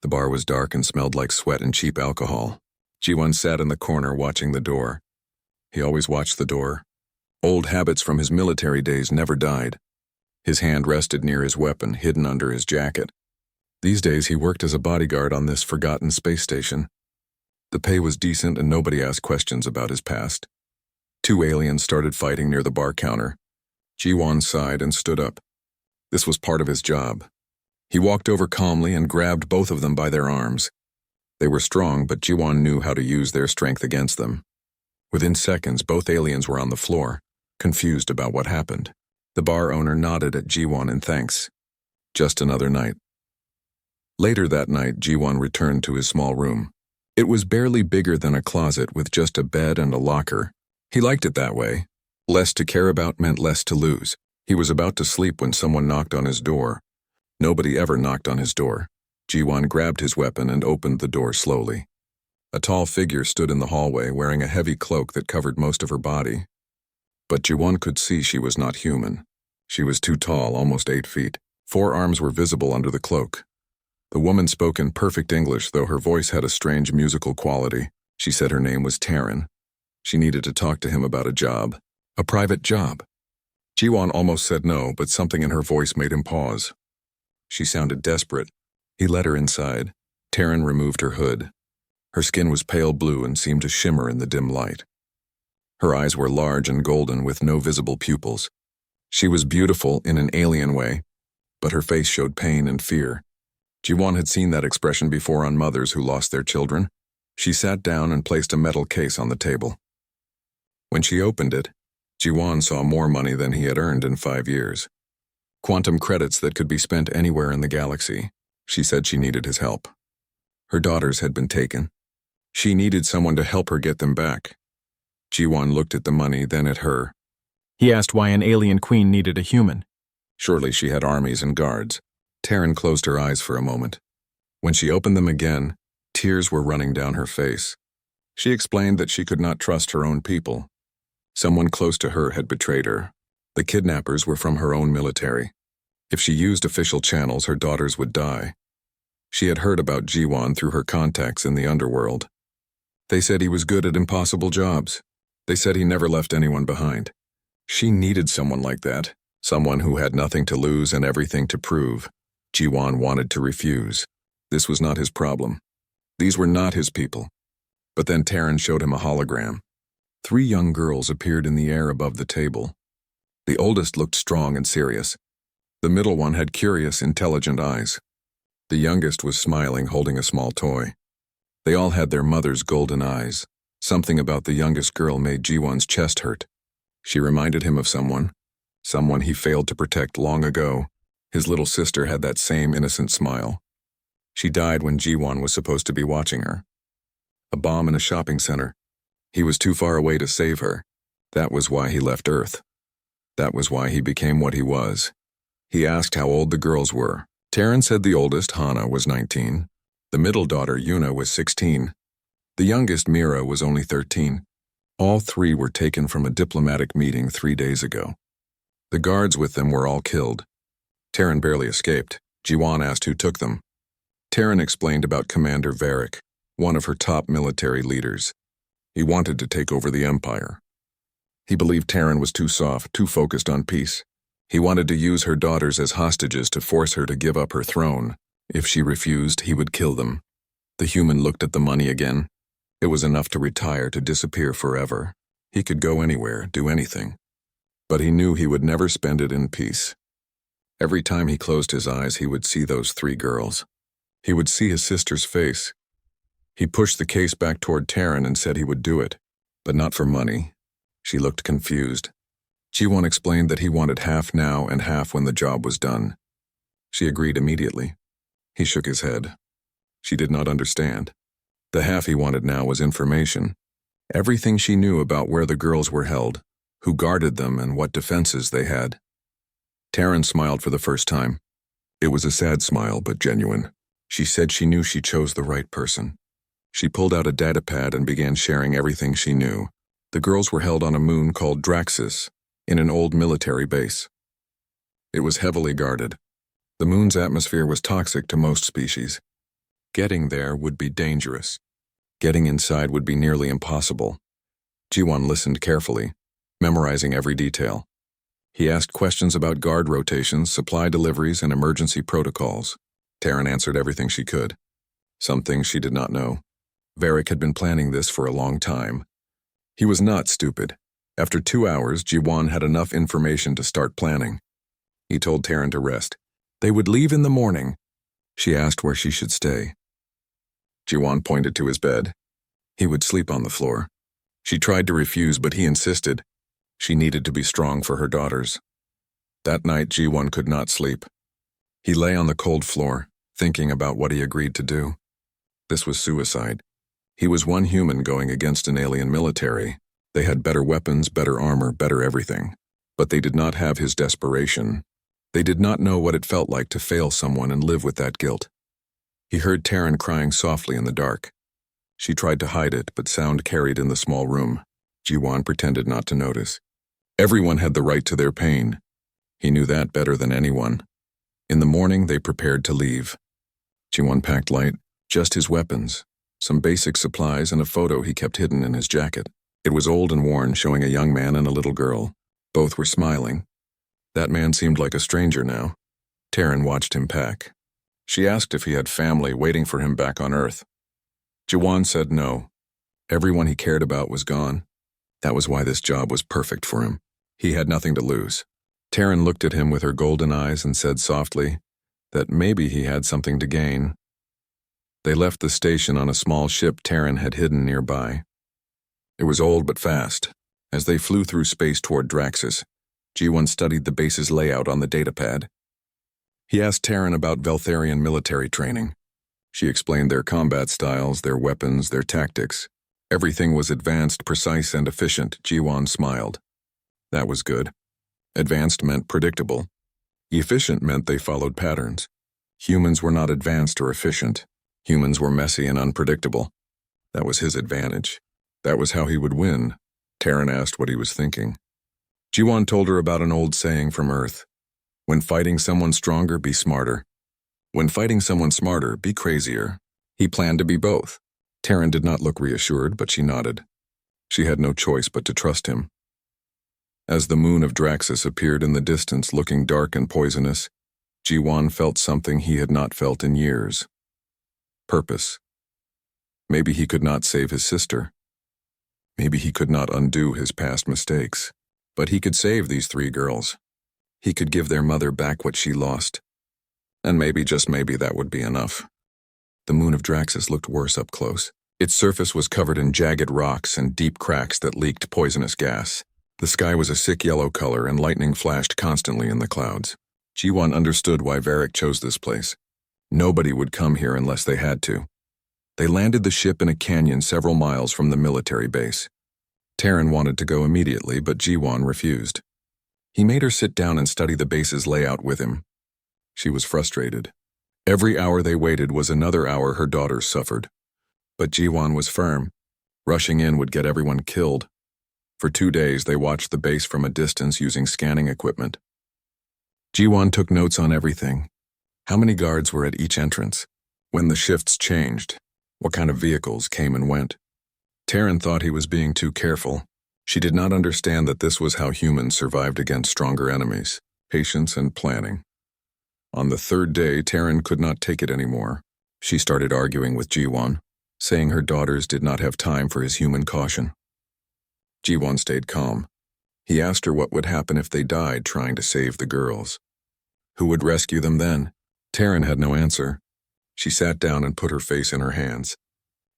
The bar was dark and smelled like sweat and cheap alcohol. Ji-won sat in the corner watching the door. He always watched the door. Old habits from his military days never died. His hand rested near his weapon, hidden under his jacket. These days he worked as a bodyguard on this forgotten space station. The pay was decent and nobody asked questions about his past. Two aliens started fighting near the bar counter. Ji-won sighed and stood up. This was part of his job. He walked over calmly and grabbed both of them by their arms. They were strong, but Ji-won knew how to use their strength against them. Within seconds, both aliens were on the floor, confused about what happened. The bar owner nodded at Ji-won in thanks. Just another night. Later that night, Ji-won returned to his small room. It was barely bigger than a closet with just a bed and a locker. He liked it that way. Less to care about meant less to lose. He was about to sleep when someone knocked on his door. Nobody ever knocked on his door. Ji-won grabbed his weapon and opened the door slowly. A tall figure stood in the hallway wearing a heavy cloak that covered most of her body. But Ji-won could see she was not human. She was too tall, almost 8 feet. 4 arms were visible under the cloak. The woman spoke in perfect English, though her voice had a strange musical quality. She said her name was Taryn. She needed to talk to him about a job. A private job. Ji-won almost said no, but something in her voice made him pause. She sounded desperate. He led her inside. Taryn removed her hood. Her skin was pale blue and seemed to shimmer in the dim light. Her eyes were large and golden with no visible pupils. She was beautiful in an alien way, but her face showed pain and fear. Ji-won had seen that expression before on mothers who lost their children. She sat down and placed a metal case on the table. When she opened it, Ji-won saw more money than he had earned in 5 years. Quantum credits that could be spent anywhere in the galaxy. She said she needed his help. Her daughters had been taken. She needed someone to help her get them back. Ji-won looked at the money, then at her. He asked why an alien queen needed a human. Surely she had armies and guards. Taryn closed her eyes for a moment. When she opened them again, tears were running down her face. She explained that she could not trust her own people. Someone close to her had betrayed her. The kidnappers were from her own military. If she used official channels, her daughters would die. She had heard about Ji-won through her contacts in the underworld. They said he was good at impossible jobs. They said he never left anyone behind. She needed someone like that, someone who had nothing to lose and everything to prove. Ji-won wanted to refuse. This was not his problem. These were not his people. But then Taryn showed him a hologram. 3 young girls appeared in the air above the table. The oldest looked strong and serious. The middle one had curious, intelligent eyes. The youngest was smiling, holding a small toy. They all had their mother's golden eyes. Something about the youngest girl made Ji-won's chest hurt. She reminded him of someone he failed to protect long ago. His little sister had that same innocent smile. She died when Ji-won was supposed to be watching her. A bomb in a shopping center. He was too far away to save her. That was why he left Earth. That was why he became what he was. He asked how old the girls were. Taryn said the oldest, Hana, was 19. The middle daughter, Yuna, was 16. The youngest, Mira, was only 13. All 3 were taken from a diplomatic meeting 3 days ago. The guards with them were all killed. Taryn barely escaped. Ji-won asked who took them. Taryn explained about Commander Varric, one of her top military leaders. He wanted to take over the Empire. He believed Taryn was too soft, too focused on peace. He wanted to use her daughters as hostages to force her to give up her throne. If she refused, he would kill them. The human looked at the money again. It was enough to retire, to disappear forever. He could go anywhere, do anything. But he knew he would never spend it in peace. Every time he closed his eyes, he would see those 3 girls. He would see his sister's face. He pushed the case back toward Taryn and said he would do it, but not for money. She looked confused. Ji-won explained that he wanted half now and half when the job was done. She agreed immediately. He shook his head. She did not understand. The half he wanted now was information. Everything she knew about where the girls were held, who guarded them, and what defenses they had. Taryn smiled for the first time. It was a sad smile, but genuine. She said she knew she chose the right person. She pulled out a datapad and began sharing everything she knew. The girls were held on a moon called Draxus, in an old military base. It was heavily guarded. The moon's atmosphere was toxic to most species. Getting there would be dangerous. Getting inside would be nearly impossible. Ji-won listened carefully, memorizing every detail. He asked questions about guard rotations, supply deliveries, and emergency protocols. Taryn answered everything she could. Some things she did not know. Varric had been planning this for a long time. He was not stupid. After 2 hours, Ji-won had enough information to start planning. He told Taryn to rest. They would leave in the morning. She asked where she should stay. Ji-won pointed to his bed. He would sleep on the floor. She tried to refuse, but he insisted. She needed to be strong for her daughters. That night, Ji-won could not sleep. He lay on the cold floor, thinking about what he agreed to do. This was suicide. He was one human going against an alien military. They had better weapons, better armor, better everything. But they did not have his desperation. They did not know what it felt like to fail someone and live with that guilt. He heard Taryn crying softly in the dark. She tried to hide it, but sound carried in the small room. Ji-won pretended not to notice. Everyone had the right to their pain. He knew that better than anyone. In the morning, they prepared to leave. Ji-won packed light, just his weapons, some basic supplies, and a photo he kept hidden in his jacket. It was old and worn, showing a young man and a little girl. Both were smiling. That man seemed like a stranger now. Taryn watched him pack. She asked if he had family waiting for him back on Earth. Ji-won said no. Everyone he cared about was gone. That was why this job was perfect for him. He had nothing to lose. Taryn looked at him with her golden eyes and said softly that maybe he had something to gain. They left the station on a small ship Taryn had hidden nearby. It was old but fast. As they flew through space toward Draxus, Ji-won studied the base's layout on the datapad. He asked Taryn about Veltharian military training. She explained their combat styles, their weapons, their tactics. Everything was advanced, precise, and efficient. Ji-won smiled. That was good. Advanced meant predictable. Efficient meant they followed patterns. Humans were not advanced or efficient. Humans were messy and unpredictable. That was his advantage. That was how he would win. Taryn asked what he was thinking. Ji-won told her about an old saying from Earth. When fighting someone stronger, be smarter. When fighting someone smarter, be crazier. He planned to be both. Taryn did not look reassured, but she nodded. She had no choice but to trust him. As the moon of Draxus appeared in the distance looking dark and poisonous, Ji-won felt something he had not felt in years. Purpose. Maybe he could not save his sister. Maybe he could not undo his past mistakes. But he could save these 3 girls. He could give their mother back what she lost. And maybe, just maybe, that would be enough. The moon of Draxus looked worse up close. Its surface was covered in jagged rocks and deep cracks that leaked poisonous gas. The sky was a sick yellow color and lightning flashed constantly in the clouds. Ji-won understood why Varric chose this place. Nobody would come here unless they had to. They landed the ship in a canyon several miles from the military base. Taryn wanted to go immediately, but Ji-won refused. He made her sit down and study the base's layout with him. She was frustrated. Every hour they waited was another hour her daughters suffered. But Ji-won was firm. Rushing in would get everyone killed. For 2 days, they watched the base from a distance using scanning equipment. Ji-won took notes on everything. How many guards were at each entrance? When the shifts changed? What kind of vehicles came and went? Taryn thought he was being too careful. She did not understand that this was how humans survived against stronger enemies. Patience and planning. On the 3rd day, Taryn could not take it anymore. She started arguing with Ji-won, saying her daughters did not have time for his human caution. Ji-won stayed calm. He asked her what would happen if they died trying to save the girls. Who would rescue them then? Taryn had no answer. She sat down and put her face in her hands.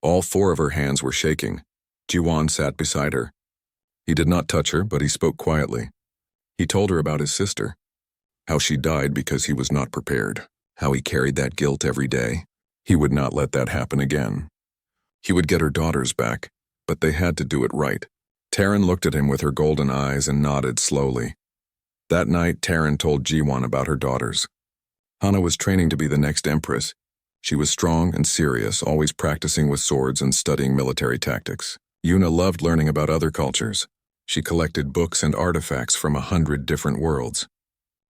All 4 of her hands were shaking. Ji-won sat beside her. He did not touch her, but he spoke quietly. He told her about his sister, how she died because he was not prepared, how he carried that guilt every day. He would not let that happen again. He would get her daughters back, but they had to do it right. Taryn looked at him with her golden eyes and nodded slowly. That night, Taryn told Ji-won about her daughters. Hana was training to be the next empress. She was strong and serious, always practicing with swords and studying military tactics. Yuna loved learning about other cultures. She collected books and artifacts from 100 different worlds.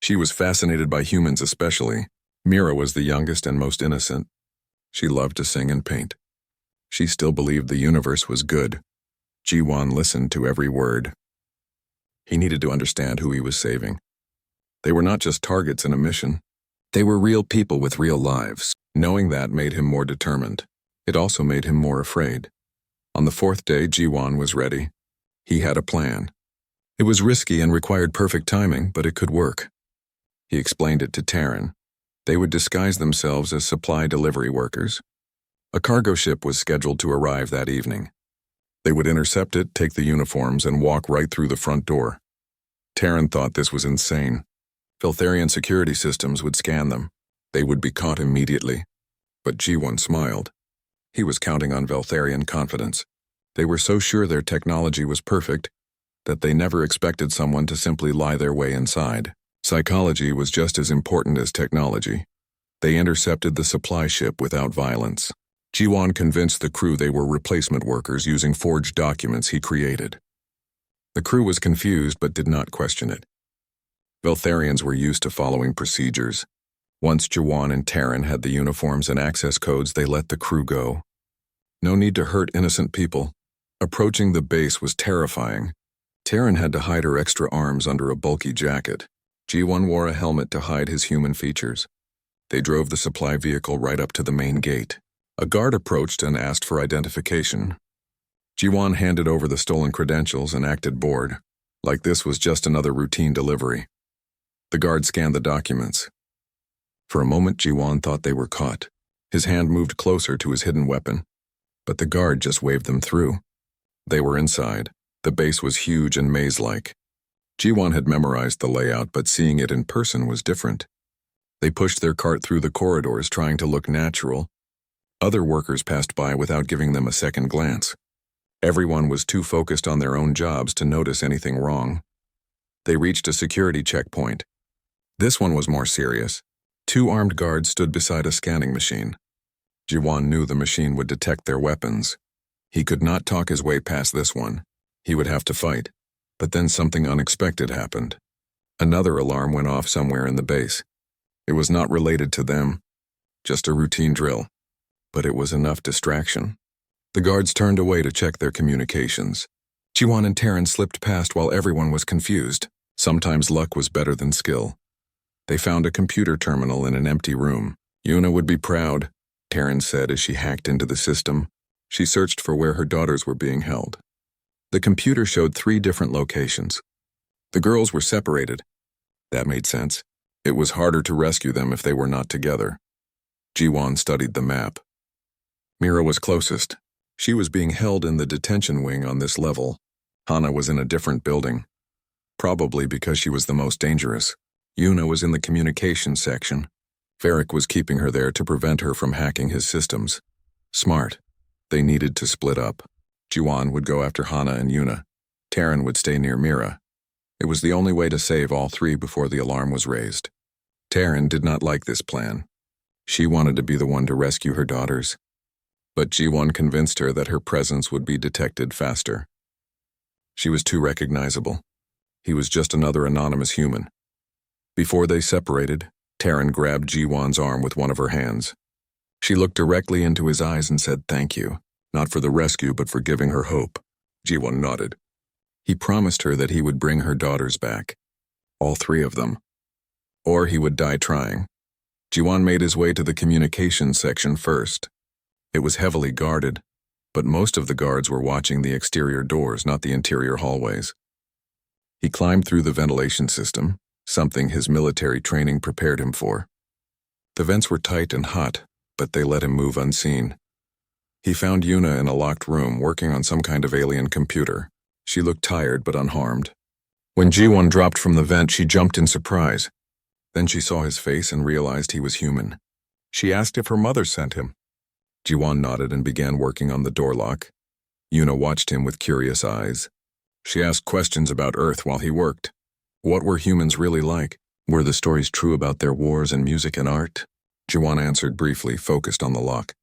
She was fascinated by humans especially. Mira was the youngest and most innocent. She loved to sing and paint. She still believed the universe was good. Ji-won listened to every word. He needed to understand who he was saving. They were not just targets in a mission. They were real people with real lives. Knowing that made him more determined. It also made him more afraid. On the fourth day, Ji-won was ready. He had a plan. It was risky and required perfect timing, but it could work. He explained it to Taryn. They would disguise themselves as supply delivery workers. A cargo ship was scheduled to arrive that evening. They would intercept it, take the uniforms, and walk right through the front door. Taryn thought this was insane. Veltharian security systems would scan them. They would be caught immediately. But Ji-won smiled. He was counting on Veltharian confidence. They were so sure their technology was perfect that they never expected someone to simply lie their way inside. Psychology was just as important as technology. They intercepted the supply ship without violence. Ji-won convinced the crew they were replacement workers using forged documents he created. The crew was confused but did not question it. Veltharians were used to following procedures. Once Ji-won and Taryn had the uniforms and access codes, they let the crew go. No need to hurt innocent people. Approaching the base was terrifying. Taryn had to hide her extra arms under a bulky jacket. Ji-won wore a helmet to hide his human features. They drove the supply vehicle right up to the main gate. A guard approached and asked for identification. Ji-won handed over the stolen credentials and acted bored, like this was just another routine delivery. The guard scanned the documents. For a moment, Ji-won thought they were caught. His hand moved closer to his hidden weapon, but the guard just waved them through. They were inside. The base was huge and maze-like. Ji-won had memorized the layout, but seeing it in person was different. They pushed their cart through the corridors, trying to look natural. Other workers passed by without giving them a second glance. Everyone was too focused on their own jobs to notice anything wrong. They reached a security checkpoint. This one was more serious. 2 armed guards stood beside a scanning machine. Ji-won knew the machine would detect their weapons. He could not talk his way past this one. He would have to fight. But then something unexpected happened. Another alarm went off somewhere in the base. It was not related to them, just a routine drill. But it was enough distraction. The guards turned away to check their communications. Ji-won and Taryn slipped past while everyone was confused. Sometimes luck was better than skill. They found a computer terminal in an empty room. Yuna would be proud, Taryn said as she hacked into the system. She searched for where her daughters were being held. The computer showed 3 different locations. The girls were separated. That made sense. It was harder to rescue them if they were not together. Ji-won studied the map. Mira was closest. She was being held in the detention wing on this level. Hana was in a different building, probably because she was the most dangerous. Yuna was in the communications section. Varric was keeping her there to prevent her from hacking his systems. Smart. They needed to split up. Ji-won would go after Hana and Yuna. Taryn would stay near Mira. It was the only way to save all 3 before the alarm was raised. Taryn did not like this plan. She wanted to be the one to rescue her daughters. But Ji-won convinced her that her presence would be detected faster. She was too recognizable. He was just another anonymous human. Before they separated, Taryn grabbed Ji-won's arm with one of her hands. She looked directly into his eyes and said thank you, not for the rescue but for giving her hope. Ji-won nodded. He promised her that he would bring her daughters back. All 3 of them. Or he would die trying. Ji-won made his way to the communications section first. It was heavily guarded, but most of the guards were watching the exterior doors, not the interior hallways. He climbed through the ventilation system, something his military training prepared him for. The vents were tight and hot, but they let him move unseen. He found Yuna in a locked room working on some kind of alien computer. She looked tired but unharmed. When Ji-won dropped from the vent, she jumped in surprise. Then she saw his face and realized he was human. She asked if her mother sent him. Ji-won nodded and began working on the door lock. Yuna watched him with curious eyes. She asked questions about Earth while he worked. What were humans really like? Were the stories true about their wars and music and art? Ji-won answered briefly, focused on the lock.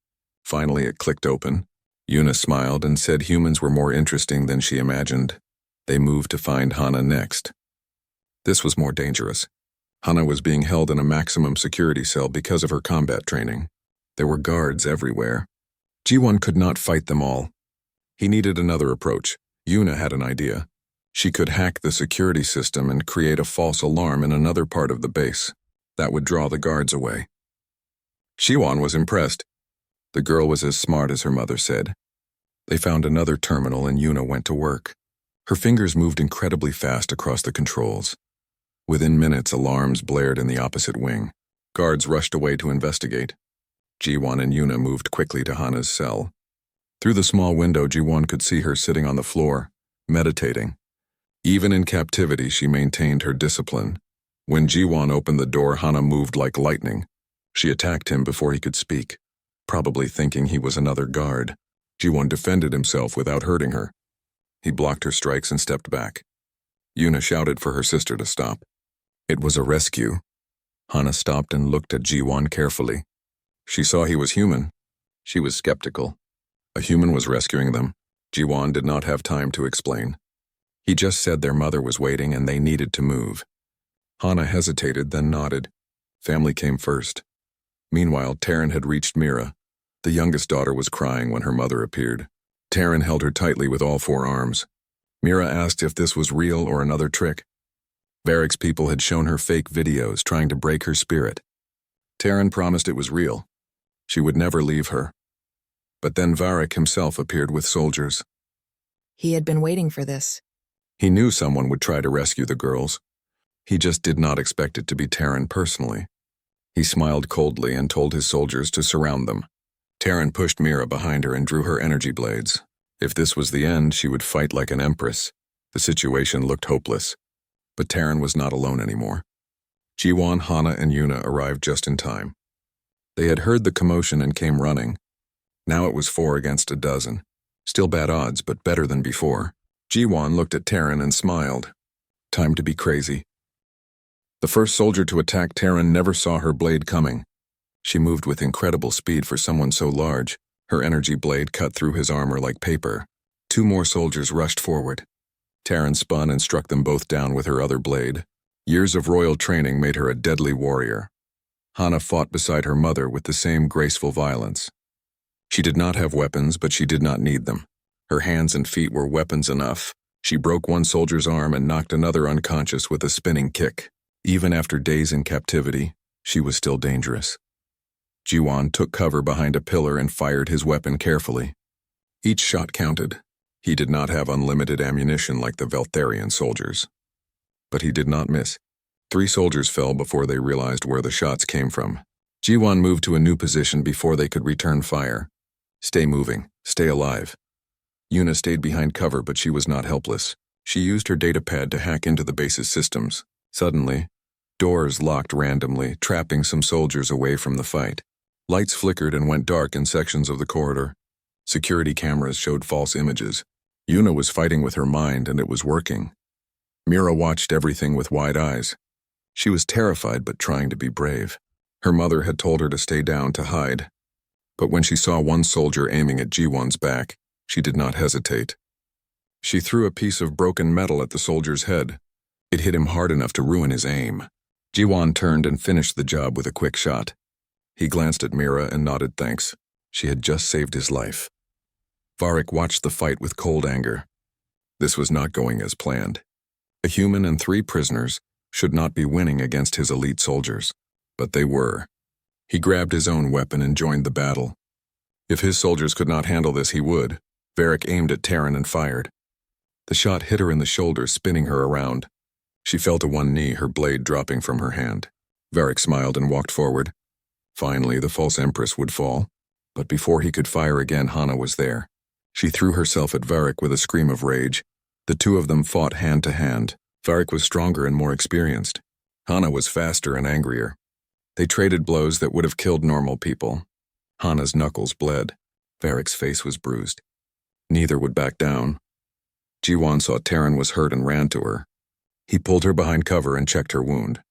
Finally, it clicked open. Yuna smiled and said humans were more interesting than she imagined. They moved to find Hana next. This was more dangerous. Hana was being held in a maximum security cell because of her combat training. There were guards everywhere. Ji-won could not fight them all. He needed another approach. Yuna had an idea. She could hack the security system and create a false alarm in another part of the base. That would draw the guards away. Ji-won was impressed. The girl was as smart as her mother said. They found another terminal and Yuna went to work. Her fingers moved incredibly fast across the controls. Within minutes, alarms blared in the opposite wing. Guards rushed away to investigate. Ji-won and Yuna moved quickly to Hana's cell. Through the small window, Ji-won could see her sitting on the floor, meditating. Even in captivity, she maintained her discipline. When Ji-won opened the door, Hana moved like lightning. She attacked him before he could speak, probably thinking he was another guard. Ji-won defended himself without hurting her. He blocked her strikes and stepped back. Yuna shouted for her sister to stop. It was a rescue. Hana stopped and looked at Ji-won carefully. She saw he was human. She was skeptical. A human was rescuing them. Ji-won did not have time to explain. He just said their mother was waiting and they needed to move. Hana hesitated, then nodded. Family came first. Meanwhile, Terran had reached Mira. The youngest daughter was crying when her mother appeared. Terran held her tightly with all four arms. Mira asked if this was real or another trick. Varric's people had shown her fake videos trying to break her spirit. Terran promised it was real. She would never leave her. But then Varric himself appeared with soldiers. He had been waiting for this. He knew someone would try to rescue the girls. He just did not expect it to be Terran personally. He smiled coldly and told his soldiers to surround them. Terran pushed Mira behind her and drew her energy blades. If this was the end, she would fight like an empress. The situation looked hopeless. But Terran was not alone anymore. Ji-won, Hana, and Yuna arrived just in time. They had heard the commotion and came running. Now it was 4 against a dozen. Still bad odds, but better than before. Ji-won looked at Terran and smiled. Time to be crazy. The first soldier to attack Terran never saw her blade coming. She moved with incredible speed for someone so large. Her energy blade cut through his armor like paper. 2 more soldiers rushed forward. Terran spun and struck them both down with her other blade. Years of royal training made her a deadly warrior. Hana fought beside her mother with the same graceful violence. She did not have weapons, but she did not need them. Her hands and feet were weapons enough. She broke one soldier's arm and knocked another unconscious with a spinning kick. Even after days in captivity, she was still dangerous. Ji-won took cover behind a pillar and fired his weapon carefully. Each shot counted. He did not have unlimited ammunition like the Veltharian soldiers. But he did not miss. 3 soldiers fell before they realized where the shots came from. Ji-won moved to a new position before they could return fire. Stay moving. Stay alive. Yuna stayed behind cover, but she was not helpless. She used her datapad to hack into the base's systems. Suddenly, doors locked randomly, trapping some soldiers away from the fight. Lights flickered and went dark in sections of the corridor. Security cameras showed false images. Yuna was fighting with her mind, and it was working. Mira watched everything with wide eyes. She was terrified but trying to be brave. Her mother had told her to stay down to hide. But when she saw one soldier aiming at Ji-won's back, she did not hesitate. She threw a piece of broken metal at the soldier's head. It hit him hard enough to ruin his aim. Ji-won turned and finished the job with a quick shot. He glanced at Mira and nodded thanks. She had just saved his life. Varric watched the fight with cold anger. This was not going as planned. A human and 3 prisoners should not be winning against his elite soldiers. But they were. He grabbed his own weapon and joined the battle. If his soldiers could not handle this, he would. Varric aimed at Terran and fired. The shot hit her in the shoulder, spinning her around. She fell to one knee, her blade dropping from her hand. Varric smiled and walked forward. Finally, the false empress would fall. But before he could fire again, Hana was there. She threw herself at Varric with a scream of rage. The 2 of them fought hand to hand. Varric was stronger and more experienced. Hana was faster and angrier. They traded blows that would have killed normal people. Hana's knuckles bled. Varric's face was bruised. Neither would back down. Ji-won saw Terran was hurt and ran to her. He pulled her behind cover and checked her wound.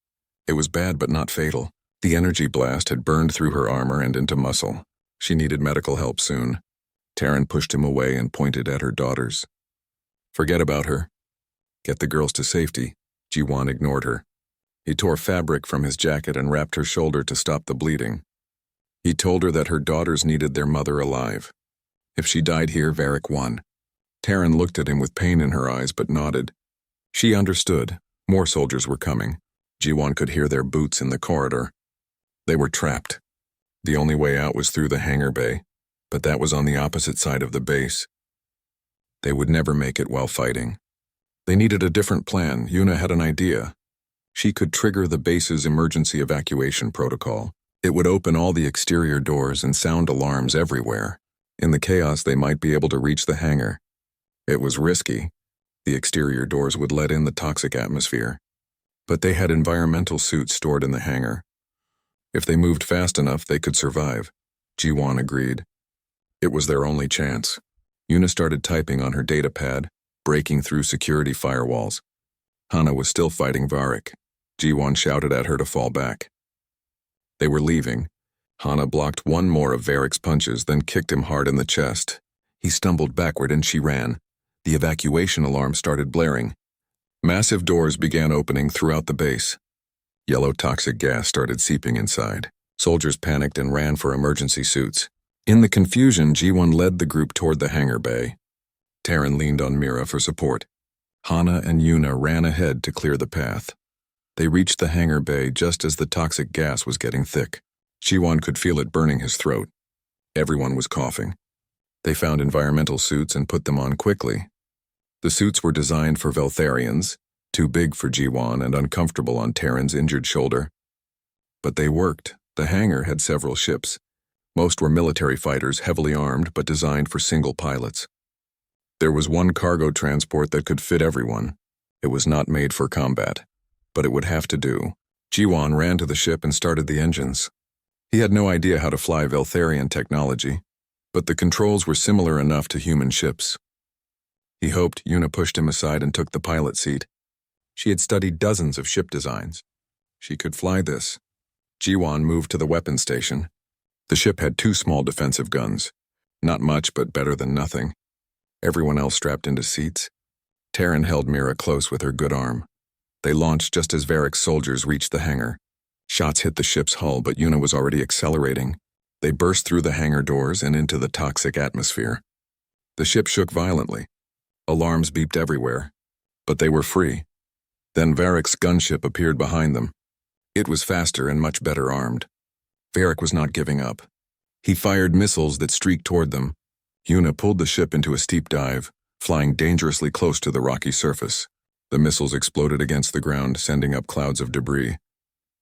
It was bad but not fatal. The energy blast had burned through her armor and into muscle. She needed medical help soon. Terran pushed him away and pointed at her daughters. Forget about her. Get the girls to safety. Ji-won ignored her. He tore fabric from his jacket and wrapped her shoulder to stop the bleeding. He told her that her daughters needed their mother alive. If she died here, Varric won. Taryn looked at him with pain in her eyes but nodded. She understood. More soldiers were coming. Jiwon could hear their boots in the corridor. They were trapped. The only way out was through the hangar bay, but that was on the opposite side of the base. They would never make it while fighting. They needed a different plan. Yuna had an idea. She could trigger the base's emergency evacuation protocol. It would open all the exterior doors and sound alarms everywhere. In the chaos, they might be able to reach the hangar. It was risky. The exterior doors would let in the toxic atmosphere. But they had environmental suits stored in the hangar. If they moved fast enough, they could survive. Jiwon agreed. It was their only chance. Yuna started typing on her datapad, breaking through security firewalls. Hana was still fighting Varric. Jiwon shouted at her to fall back. They were leaving. Hana blocked one more of Varric's punches, then kicked him hard in the chest. He stumbled backward and she ran. The evacuation alarm started blaring. Massive doors began opening throughout the base. Yellow toxic gas started seeping inside. Soldiers panicked and ran for emergency suits. In the confusion, Jiwon led the group toward the hangar bay. Taryn leaned on Mira for support. Hana and Yuna ran ahead to clear the path. They reached the hangar bay just as the toxic gas was getting thick. Jiwon could feel it burning his throat. Everyone was coughing. They found environmental suits and put them on quickly. The suits were designed for Veltharians, too big for Jiwon and uncomfortable on Taryn's injured shoulder. But they worked. The hangar had several ships. Most were military fighters, heavily armed but designed for single pilots. There was one cargo transport that could fit everyone. It was not made for combat, but it would have to do. Jiwon ran to the ship and started the engines. He had no idea how to fly Veltharian technology, but the controls were similar enough to human ships. He hoped. Yuna pushed him aside and took the pilot seat. She had studied dozens of ship designs. She could fly this. Jiwon moved to the weapons station. The ship had 2 small defensive guns. Not much, but better than nothing. Everyone else strapped into seats. Taryn held Mira close with her good arm. They launched just as Varric's soldiers reached the hangar. Shots hit the ship's hull, but Yuna was already accelerating. They burst through the hangar doors and into the toxic atmosphere. The ship shook violently. Alarms beeped everywhere, but they were free. Then Varric's gunship appeared behind them. It was faster and much better armed. Varric was not giving up. He fired missiles that streaked toward them. Yuna pulled the ship into a steep dive, flying dangerously close to the rocky surface. The missiles exploded against the ground, sending up clouds of debris.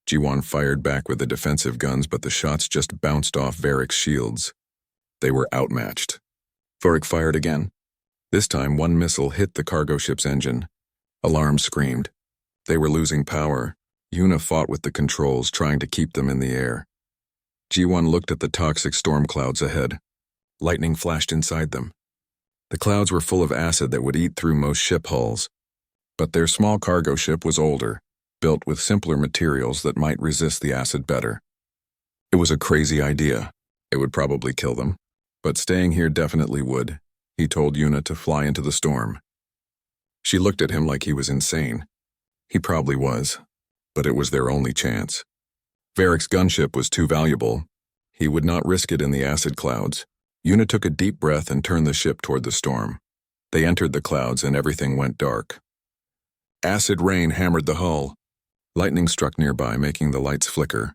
Jiwon fired back with the defensive guns, but the shots just bounced off Varric's shields. They were outmatched. Varric fired again. This time, one missile hit the cargo ship's engine. Alarms screamed. They were losing power. Yuna fought with the controls, trying to keep them in the air. Jiwon looked at the toxic storm clouds ahead. Lightning flashed inside them. The clouds were full of acid that would eat through most ship hulls. But their small cargo ship was older, built with simpler materials that might resist the acid better. It was a crazy idea. It would probably kill them. But staying here definitely would. He told Yuna to fly into the storm. She looked at him like he was insane. He probably was, but it was their only chance. Varric's gunship was too valuable. He would not risk it in the acid clouds. Yuna took a deep breath and turned the ship toward the storm. They entered the clouds and everything went dark. Acid rain hammered the hull. Lightning struck nearby, making the lights flicker.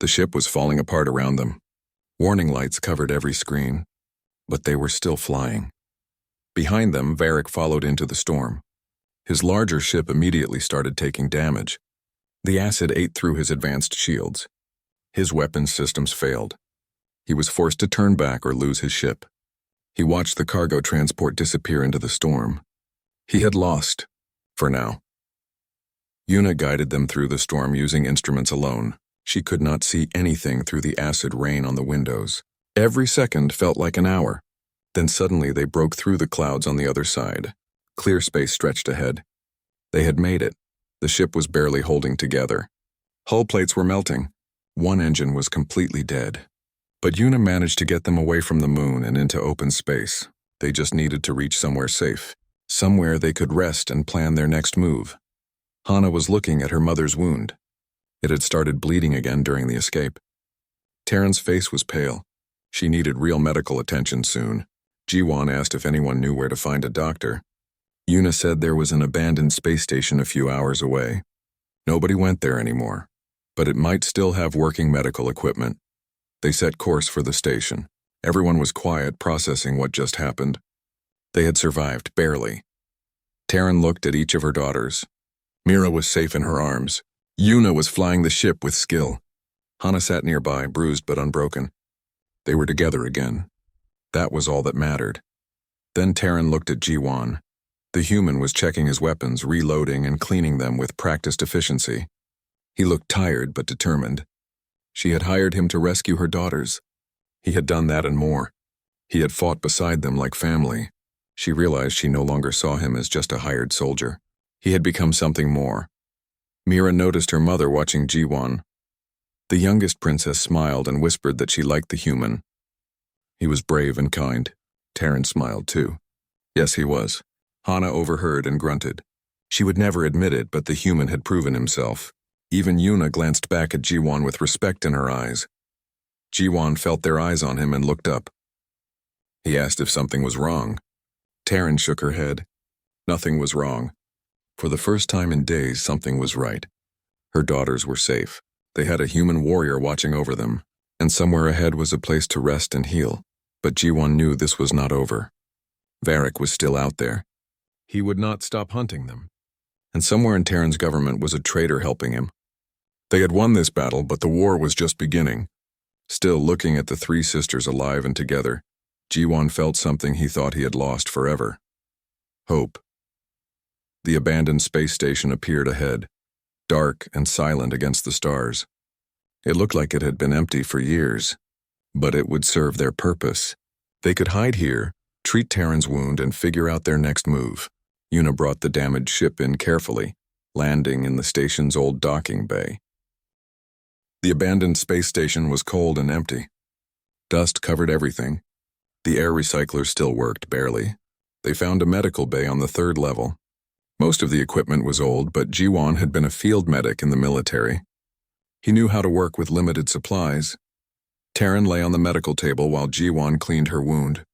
The ship was falling apart around them. Warning lights covered every screen, but they were still flying. Behind them, Varric followed into the storm. His larger ship immediately started taking damage. The acid ate through his advanced shields. His weapons systems failed. He was forced to turn back or lose his ship. He watched the cargo transport disappear into the storm. He had lost, for now. Yuna guided them through the storm using instruments alone. She could not see anything through the acid rain on the windows. Every second felt like an hour. Then suddenly they broke through the clouds on the other side. Clear space stretched ahead. They had made it. The ship was barely holding together. Hull plates were melting. One engine was completely dead. But Yuna managed to get them away from the moon and into open space. They just needed to reach somewhere safe. Somewhere they could rest and plan their next move. Hana was looking at her mother's wound. It had started bleeding again during the escape. Taryn's face was pale. She needed real medical attention soon. Jiwon asked if anyone knew where to find a doctor. Yuna said there was an abandoned space station a few hours away. Nobody went there anymore, but it might still have working medical equipment. They set course for the station. Everyone was quiet, processing what just happened. They had survived, barely. Taryn looked at each of her daughters. Mira was safe in her arms. Yuna was flying the ship with skill. Hana sat nearby, bruised but unbroken. They were together again. That was all that mattered. Then Taryn looked at Jiwon. The human was checking his weapons, reloading and cleaning them with practiced efficiency. He looked tired but determined. She had hired him to rescue her daughters. He had done that and more. He had fought beside them like family. She realized she no longer saw him as just a hired soldier. He had become something more. Mira noticed her mother watching Jiwon. The youngest princess smiled and whispered that she liked the human. He was brave and kind. Taryn smiled too. Yes, he was. Hana overheard and grunted. She would never admit it, but the human had proven himself. Even Yuna glanced back at Jiwon with respect in her eyes. Jiwon felt their eyes on him and looked up. He asked if something was wrong. Taryn shook her head. Nothing was wrong. For the first time in days, something was right. Her daughters were safe. They had a human warrior watching over them, and somewhere ahead was a place to rest and heal. But Jiwon knew this was not over. Varric was still out there. He would not stop hunting them. And somewhere in Taryn's government was a traitor helping him. They had won this battle, but the war was just beginning. Still looking at the three sisters alive and together, Jiwon felt something he thought he had lost forever. Hope. The abandoned space station appeared ahead, dark and silent against the stars. It looked like it had been empty for years, but it would serve their purpose. They could hide here, treat Taryn's wound, and figure out their next move. Yuna brought the damaged ship in carefully, landing in the station's old docking bay. The abandoned space station was cold and empty. Dust covered everything. The air recycler still worked, barely. They found a medical bay on the 3rd level. Most of the equipment was old, but Jiwon had been a field medic in the military. He knew how to work with limited supplies. Taryn lay on the medical table while Jiwon cleaned her wound.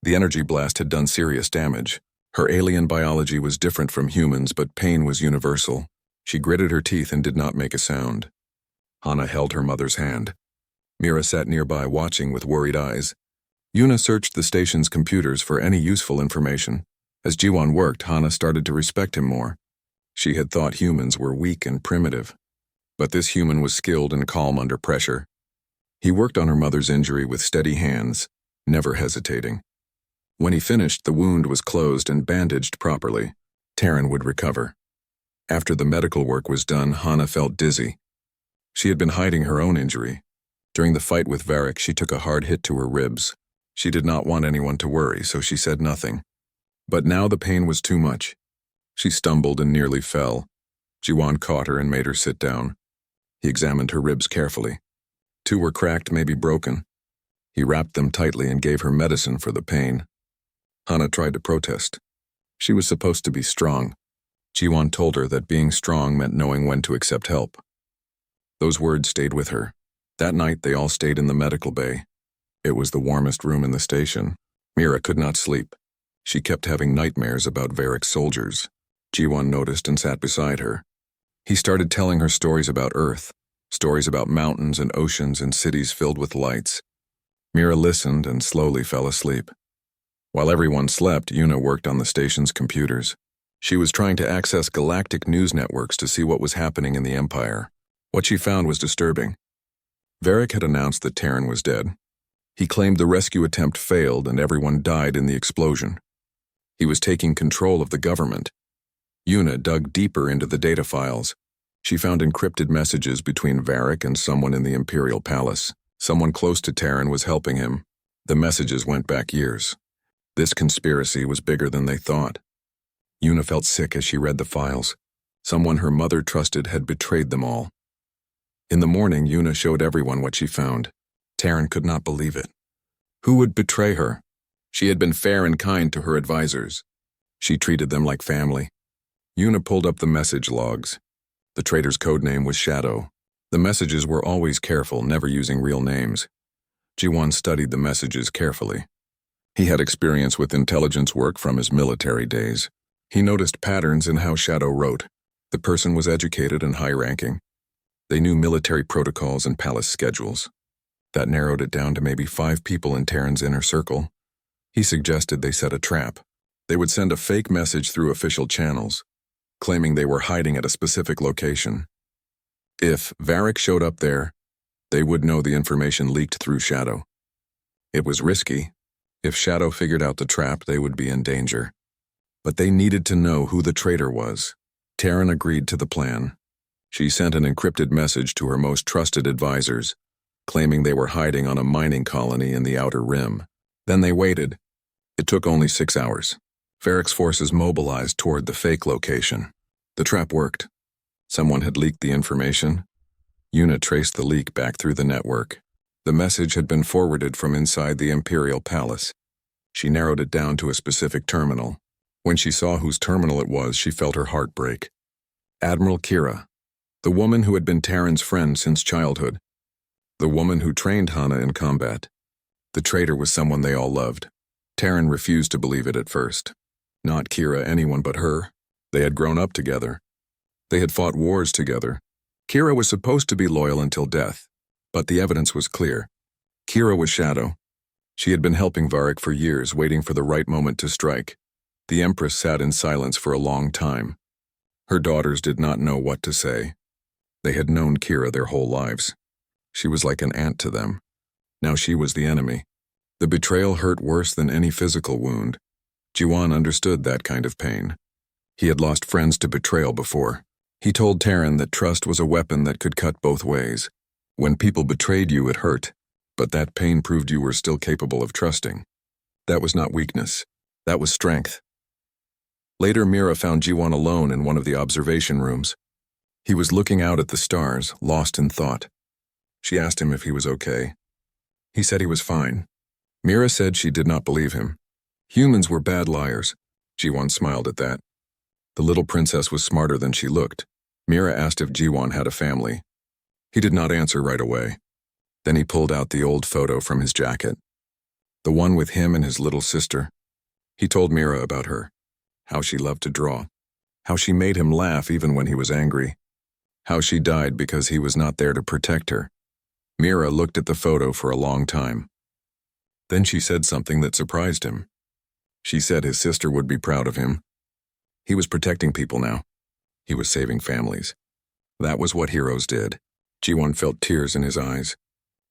The energy blast had done serious damage. Her alien biology was different from humans, but pain was universal. She gritted her teeth and did not make a sound. Hana held her mother's hand. Mira sat nearby watching with worried eyes. Yuna searched the station's computers for any useful information. As Jiwon worked, Hana started to respect him more. She had thought humans were weak and primitive. But this human was skilled and calm under pressure. He worked on her mother's injury with steady hands, never hesitating. When he finished, the wound was closed and bandaged properly. Taryn would recover. After the medical work was done, Hana felt dizzy. She had been hiding her own injury. During the fight with Varric, she took a hard hit to her ribs. She did not want anyone to worry, so she said nothing. But now the pain was too much. She stumbled and nearly fell. Jiwon caught her and made her sit down. He examined her ribs carefully. 2 were cracked, maybe broken. He wrapped them tightly and gave her medicine for the pain. Hana tried to protest. She was supposed to be strong. Jiwon told her that being strong meant knowing when to accept help. Those words stayed with her. That night, they all stayed in the medical bay. It was the warmest room in the station. Mira could not sleep. She kept having nightmares about Varric's soldiers. Jiwon noticed and sat beside her. He started telling her stories about Earth, stories about mountains and oceans and cities filled with lights. Mira listened and slowly fell asleep. While everyone slept, Yuna worked on the station's computers. She was trying to access galactic news networks to see what was happening in the Empire. What she found was disturbing. Varric had announced that Taryn was dead. He claimed the rescue attempt failed and everyone died in the explosion. He was taking control of the government. Yuna dug deeper into the data files. She found encrypted messages between Varric and someone in the Imperial Palace. Someone close to Taryn was helping him. The messages went back years. This conspiracy was bigger than they thought. Yuna felt sick as she read the files. Someone her mother trusted had betrayed them all. In the morning, Yuna showed everyone what she found. Taryn could not believe it. Who would betray her? She had been fair and kind to her advisors. She treated them like family. Yuna pulled up the message logs. The traitor's codename was Shadow. The messages were always careful, never using real names. Ji-won studied the messages carefully. He had experience with intelligence work from his military days. He noticed patterns in how Shadow wrote. The person was educated and high-ranking. They knew military protocols and palace schedules. That narrowed it down to maybe 5 people in Terran's inner circle. He suggested they set a trap. They would send a fake message through official channels, claiming they were hiding at a specific location. If Varric showed up there, they would know the information leaked through Shadow. It was risky. If Shadow figured out the trap, they would be in danger. But they needed to know who the traitor was. Terran agreed to the plan. She sent an encrypted message to her most trusted advisors, claiming they were hiding on a mining colony in the Outer Rim. Then they waited. It took only 6 hours. Varric's forces mobilized toward the fake location. The trap worked. Someone had leaked the information. Yuna traced the leak back through the network. The message had been forwarded from inside the Imperial Palace. She narrowed it down to a specific terminal. When she saw whose terminal it was, she felt her heart break. Admiral Kira, the woman who had been Terran's friend since childhood. The woman who trained Hana in combat. The traitor was someone they all loved. Terran refused to believe it at first. Not Kira, anyone but her. They had grown up together. They had fought wars together. Kira was supposed to be loyal until death, but the evidence was clear. Kira was Shadow. She had been helping Varric for years, waiting for the right moment to strike. The Empress sat in silence for a long time. Her daughters did not know what to say. They had known Kira their whole lives. She was like an aunt to them. Now she was the enemy. The betrayal hurt worse than any physical wound. Ji-won understood that kind of pain. He had lost friends to betrayal before. He told Terran that trust was a weapon that could cut both ways. When people betrayed you, it hurt, but that pain proved you were still capable of trusting. That was not weakness. That was strength. Later, Mira found Ji-won alone in one of the observation rooms. He was looking out at the stars, lost in thought. She asked him if he was okay. He said he was fine. Mira said she did not believe him. Humans were bad liars. Ji-won smiled at that. The little princess was smarter than she looked. Mira asked if Ji-won had a family. He did not answer right away. Then he pulled out the old photo from his jacket. The one with him and his little sister. He told Mira about her. How she loved to draw. How she made him laugh even when he was angry. How she died because he was not there to protect her. Mira looked at the photo for a long time. Then she said something that surprised him. She said his sister would be proud of him. He was protecting people now. He was saving families. That was what heroes did. Ji-won felt tears in his eyes.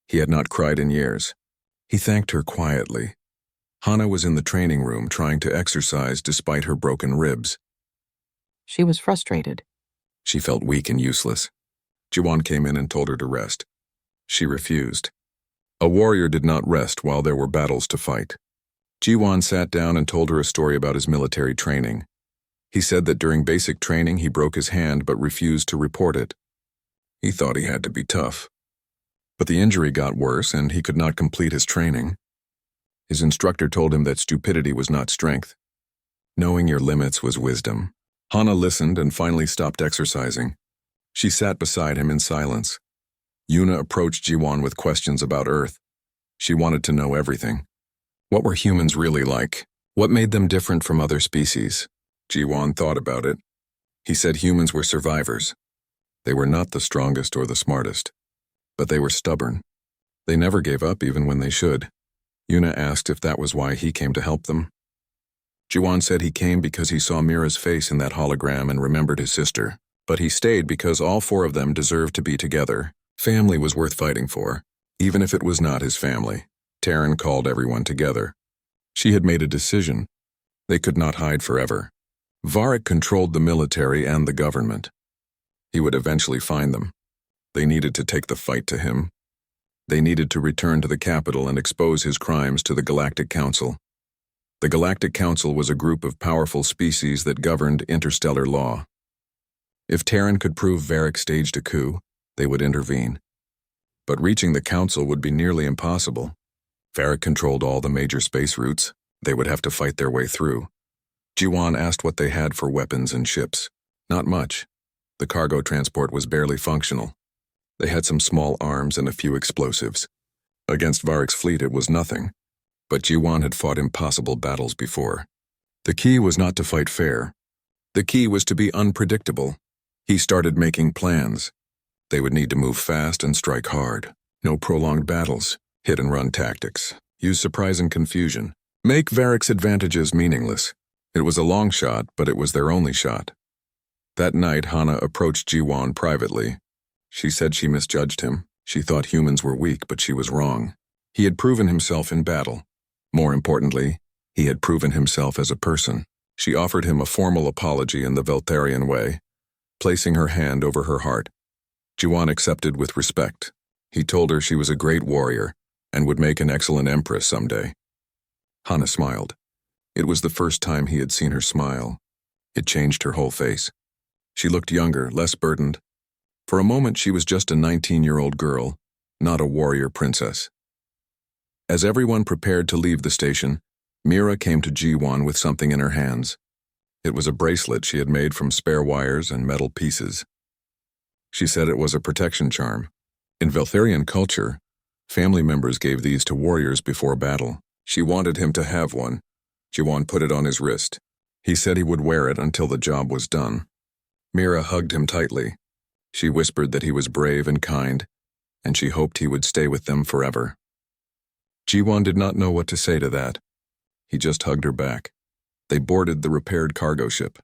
He had not cried in years. He thanked her quietly. Hana was in the training room trying to exercise despite her broken ribs. She was frustrated. She felt weak and useless. Ji-won came in and told her to rest. She refused. A warrior did not rest while there were battles to fight. Ji-won sat down and told her a story about his military training. He said that during basic training he broke his hand but refused to report it. He thought he had to be tough. But the injury got worse and he could not complete his training. His instructor told him that stupidity was not strength. Knowing your limits was wisdom. Hana listened and finally stopped exercising. She sat beside him in silence. Yuna approached Ji-won with questions about Earth. She wanted to know everything. What were humans really like? What made them different from other species? Ji-won thought about it. He said humans were survivors. They were not the strongest or the smartest. But they were stubborn. They never gave up even when they should. Yuna asked if that was why he came to help them. Ji-won said he came because he saw Mira's face in that hologram and remembered his sister. But he stayed because all 4 of them deserved to be together. Family was worth fighting for, even if it was not his family. Terran called everyone together. She had made a decision. They could not hide forever. Varric controlled the military and the government. He would eventually find them. They needed to take the fight to him. They needed to return to the capital and expose his crimes to the Galactic Council. The Galactic Council was a group of powerful species that governed interstellar law. If Terran could prove Varric staged a coup, they would intervene. But reaching the council would be nearly impossible. Varric controlled all the major space routes. They would have to fight their way through. Ji-won asked what they had for weapons and ships. Not much. The cargo transport was barely functional. They had some small arms and a few explosives. Against Varric's fleet it was nothing, but Jiwan had fought impossible battles before. The key was not to fight fair. The key was to be unpredictable. He started making plans. They would need to move fast and strike hard. No prolonged battles, hit-and-run tactics. Use surprise and confusion. Make Varric's advantages meaningless. It was a long shot, but it was their only shot. That night, Hana approached Jiwan privately. She said she misjudged him. She thought humans were weak, but she was wrong. He had proven himself in battle. More importantly, he had proven himself as a person. She offered him a formal apology in the Veltharian way, placing her hand over her heart. Jiwan accepted with respect. He told her she was a great warrior and would make an excellent empress someday. Hana smiled. It was the first time he had seen her smile. It changed her whole face. She looked younger, less burdened. For a moment she was just a 19-year-old girl, not a warrior princess. As everyone prepared to leave the station, Mira came to Jiwan with something in her hands. It was a bracelet she had made from spare wires and metal pieces. She said it was a protection charm. In Veltharian culture, family members gave these to warriors before battle. She wanted him to have one. Jiwan put it on his wrist. He said he would wear it until the job was done. Mira hugged him tightly. She whispered that he was brave and kind, and she hoped he would stay with them forever. Jiwan did not know what to say to that. He just hugged her back. They boarded the repaired cargo ship.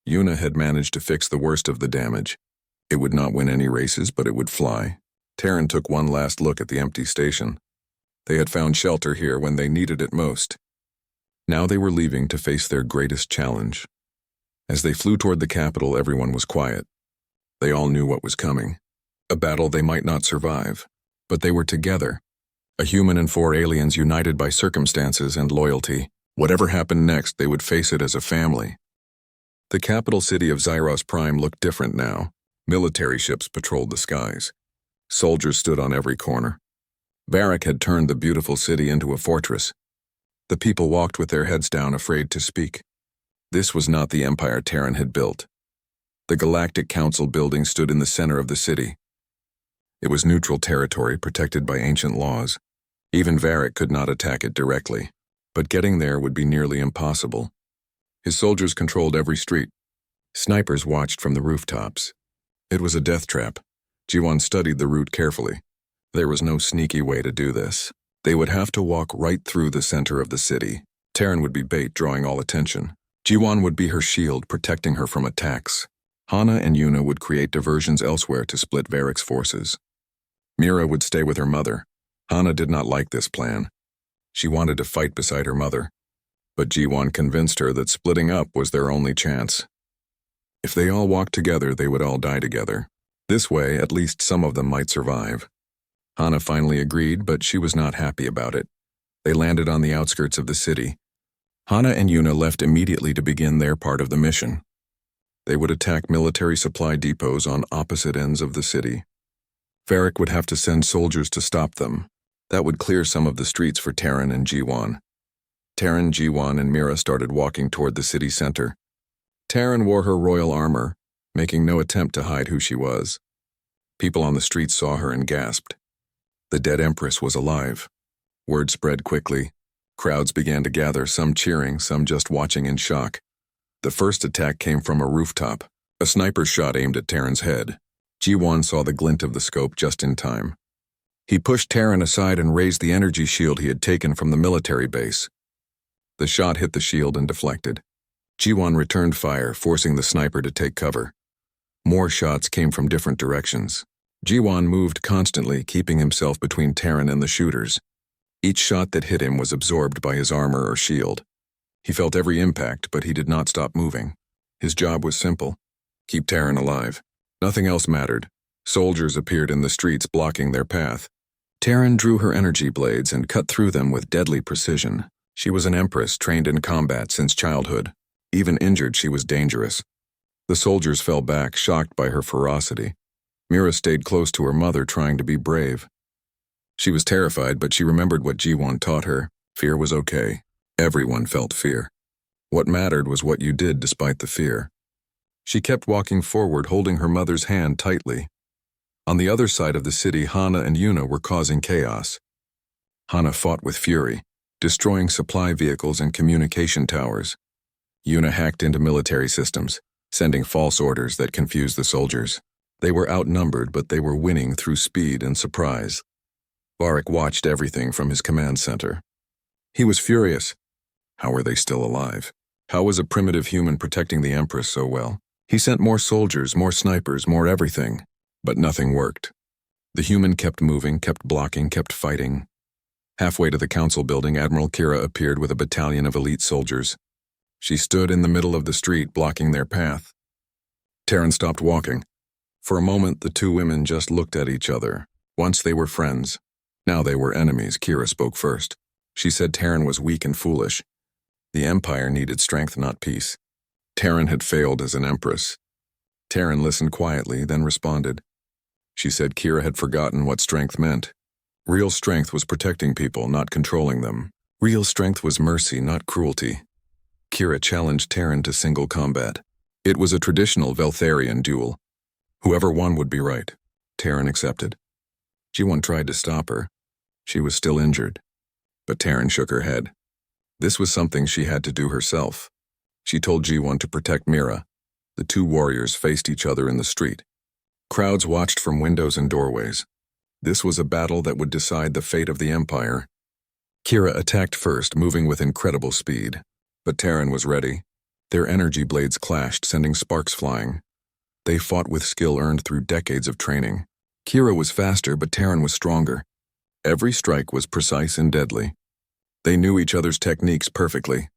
Yuna had managed to fix the worst of the damage. It would not win any races, but it would fly. Terran took one last look at the empty station. They had found shelter here when they needed it most. Now they were leaving to face their greatest challenge. As they flew toward the capital, everyone was quiet. They all knew what was coming. A battle they might not survive, but they were together. A human and 4 aliens united by circumstances and loyalty. Whatever happened next, they would face it as a family. The capital city of Zyros Prime looked different now. Military ships patrolled the skies. Soldiers stood on every corner. Varric had turned the beautiful city into a fortress. The people walked with their heads down, afraid to speak. This was not the empire Terran had built. The Galactic Council building stood in the center of the city. It was neutral territory protected by ancient laws. Even Varric could not attack it directly, but getting there would be nearly impossible. His soldiers controlled every street. Snipers watched from the rooftops. It was a death trap. Jiwan studied the route carefully. There was no sneaky way to do this. They would have to walk right through the center of the city. Terran would be bait, drawing all attention. Jiwan would be her shield, protecting her from attacks. Hana and Yuna would create diversions elsewhere to split Varric's forces. Mira would stay with her mother. Hana did not like this plan. She wanted to fight beside her mother, but Jiwan convinced her that splitting up was their only chance. If they all walked together, they would all die together. This way, at least some of them might survive. Hana finally agreed, but she was not happy about it. They landed on the outskirts of the city. Hana and Yuna left immediately to begin their part of the mission. They would attack military supply depots on opposite ends of the city. Varric would have to send soldiers to stop them. That would clear some of the streets for Terran and Jiwan. Terran, Jiwan, and Mira started walking toward the city center. Terran wore her royal armor, making no attempt to hide who she was. People on the streets saw her and gasped. The dead empress was alive. Word spread quickly. Crowds began to gather, some cheering, some just watching in shock. The first attack came from a rooftop. A sniper's shot aimed at Terran's head. Jiwan saw the glint of the scope just in time. He pushed Terran aside and raised the energy shield he had taken from the military base. The shot hit the shield and deflected. Jiwan returned fire, forcing the sniper to take cover. More shots came from different directions. Jiwan moved constantly, keeping himself between Terran and the shooters. Each shot that hit him was absorbed by his armor or shield. He felt every impact, but he did not stop moving. His job was simple: keep Terran alive. Nothing else mattered. Soldiers appeared in the streets, blocking their path. Terran drew her energy blades and cut through them with deadly precision. She was an empress trained in combat since childhood. Even injured, she was dangerous. The soldiers fell back, shocked by her ferocity. Mira stayed close to her mother, trying to be brave. She was terrified, but she remembered what Jiwan taught her. Fear was okay. Everyone felt fear. What mattered was what you did despite the fear. She kept walking forward, holding her mother's hand tightly. On the other side of the city, Hana and Yuna were causing chaos. Hana fought with fury, destroying supply vehicles and communication towers. Yuna hacked into military systems, sending false orders that confused the soldiers. They were outnumbered, but they were winning through speed and surprise. Varric watched everything from his command center. He was furious. How were they still alive? How was a primitive human protecting the Empress so well? He sent more soldiers, more snipers, more everything, but nothing worked. The human kept moving, kept blocking, kept fighting. Halfway to the council building, Admiral Kira appeared with a battalion of elite soldiers. She stood in the middle of the street, blocking their path. Terran stopped walking. For a moment, the two women just looked at each other. Once they were friends. Now they were enemies. Kira spoke first. She said Terran was weak and foolish. The Empire needed strength, not peace. Terran had failed as an empress. Terran listened quietly, then responded. She said Kira had forgotten what strength meant. Real strength was protecting people, not controlling them. Real strength was mercy, not cruelty. Kira challenged Terran to single combat. It was a traditional Veltharian duel. Whoever won would be right. Terran accepted. G1 tried to stop her. She was still injured. But Terran shook her head. This was something she had to do herself. She told G1 to protect Mira. The two warriors faced each other in the street. Crowds watched from windows and doorways. This was a battle that would decide the fate of the Empire. Kira attacked first, moving with incredible speed. But Terran was ready. Their energy blades clashed, sending sparks flying. They fought with skill earned through decades of training. Kira was faster, but Terran was stronger. Every strike was precise and deadly. They knew each other's techniques perfectly.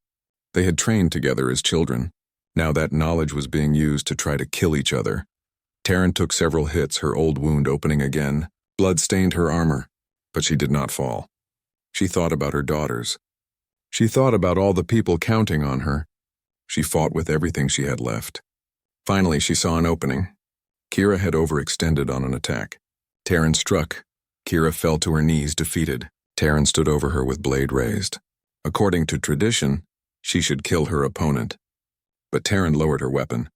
They had trained together as children. Now that knowledge was being used to try to kill each other. Terran took several hits, her old wound opening again. Blood stained her armor, but she did not fall. She thought about her daughters. She thought about all the people counting on her. She fought with everything she had left. Finally, she saw an opening. Kira had overextended on an attack. Terran struck. Kira fell to her knees, defeated. Terran stood over her with blade raised. According to tradition, she should kill her opponent. But Terran lowered her weapon.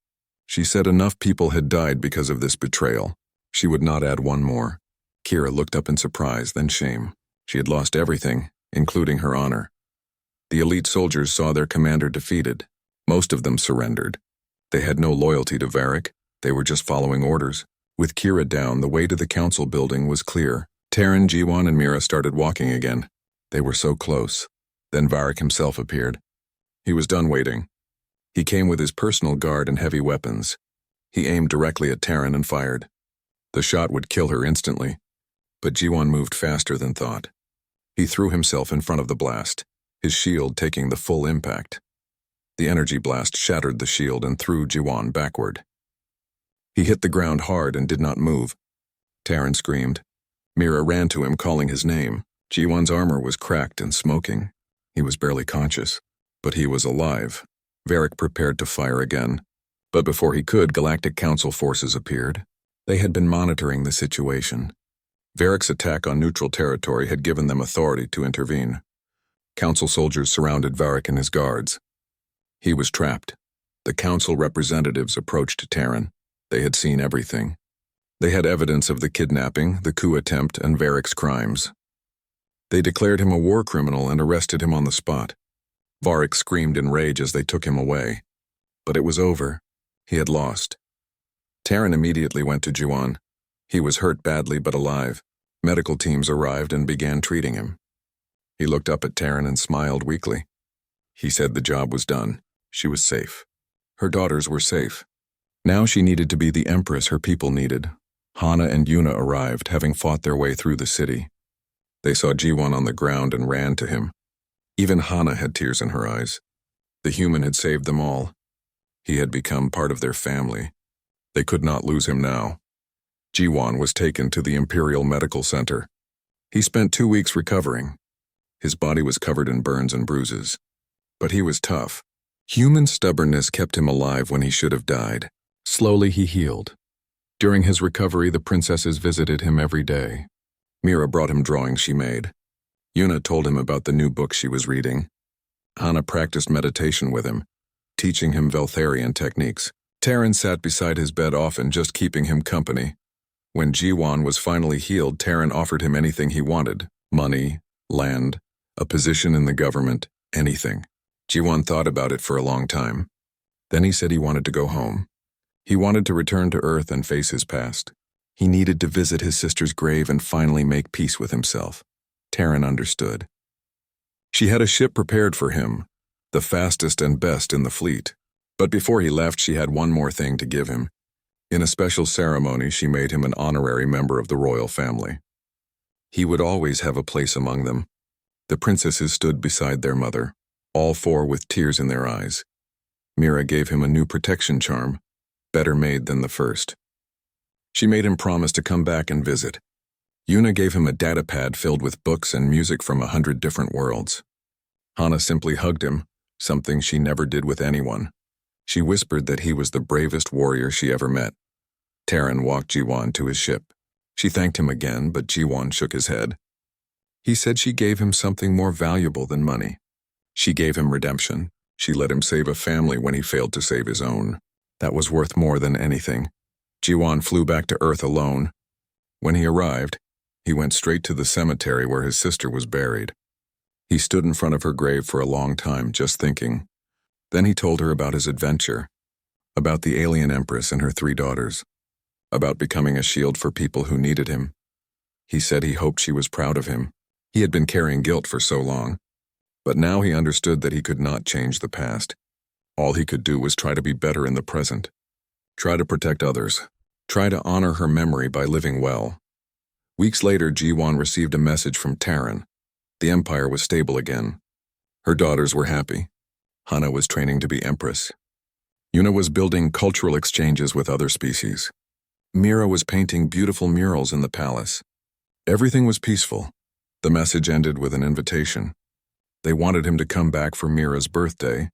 She said enough people had died because of this betrayal. She would not add one more. Kira looked up in surprise, then shame. She had lost everything, including her honor. The elite soldiers saw their commander defeated. Most of them surrendered. They had no loyalty to Varric. They were just following orders. With Kira down, the way to the council building was clear. Terran, G1, and Mira started walking again. They were so close. Then Varric himself appeared. He was done waiting. He came with his personal guard and heavy weapons. He aimed directly at Terran and fired. The shot would kill her instantly. But G1 moved faster than thought. He threw himself in front of the blast, his shield taking the full impact. The energy blast shattered the shield and threw G1 backward. He hit the ground hard and did not move. Terran screamed. Mira ran to him, calling his name. G1's armor was cracked and smoking. He was barely conscious, but he was alive. Varric prepared to fire again. But before he could, Galactic Council forces appeared. They had been monitoring the situation. Varric's attack on neutral territory had given them authority to intervene. Council soldiers surrounded Varric and his guards. He was trapped. The council representatives approached Terran. They had seen everything. They had evidence of the kidnapping, the coup attempt, and Varric's crimes. They declared him a war criminal and arrested him on the spot. Varric screamed in rage as they took him away. But it was over. He had lost. Terran immediately went to G1. He was hurt badly but alive. Medical teams arrived and began treating him. He looked up at Terran and smiled weakly. He said the job was done. She was safe. Her daughters were safe. Now she needed to be the empress her people needed. Hana and Yuna arrived, having fought their way through the city. They saw G1 on the ground and ran to him. Even Hana had tears in her eyes. The human had saved them all. He had become part of their family. They could not lose him now. G1 was taken to the Imperial Medical Center. He spent 2 weeks recovering. His body was covered in burns and bruises. But he was tough. Human stubbornness kept him alive when he should have died. Slowly he healed. During his recovery, the princesses visited him every day. Mira brought him drawings she made. Yuna told him about the new book she was reading. Hana practiced meditation with him, teaching him Veltharian techniques. Terran sat beside his bed often, just keeping him company. When Jiwan was finally healed, Terran offered him anything he wanted: money, land, a position in the government, anything. Jiwan thought about it for a long time. Then he said he wanted to go home. He wanted to return to Earth and face his past. He needed to visit his sister's grave and finally make peace with himself. Terran understood. She had a ship prepared for him, the fastest and best in the fleet. But before he left, she had one more thing to give him. In a special ceremony, she made him an honorary member of the royal family. He would always have a place among them. The princesses stood beside their mother, all four with tears in their eyes. Mira gave him a new protection charm, better made than the first. She made him promise to come back and visit. Yuna gave him a datapad filled with books and music from 100 different worlds. Hana simply hugged him, something she never did with anyone. She whispered that he was the bravest warrior she ever met. Terran walked Jiwan to his ship. She thanked him again, but Jiwan shook his head. He said she gave him something more valuable than money. She gave him redemption. She let him save a family when he failed to save his own. That was worth more than anything. Jiwan flew back to Earth alone. When he arrived, he went straight to the cemetery where his sister was buried. He stood in front of her grave for a long time, just thinking. Then he told her about his adventure, about the alien empress and her 3 daughters, about becoming a shield for people who needed him. He said he hoped she was proud of him. He had been carrying guilt for so long. But now he understood that he could not change the past. All he could do was try to be better in the present. Try to protect others. Try to honor her memory by living well. Weeks later, Jiwan received a message from Terran. The Empire was stable again. Her daughters were happy. Hana was training to be empress. Yuna was building cultural exchanges with other species. Mira was painting beautiful murals in the palace. Everything was peaceful. The message ended with an invitation. They wanted him to come back for Mira's birthday,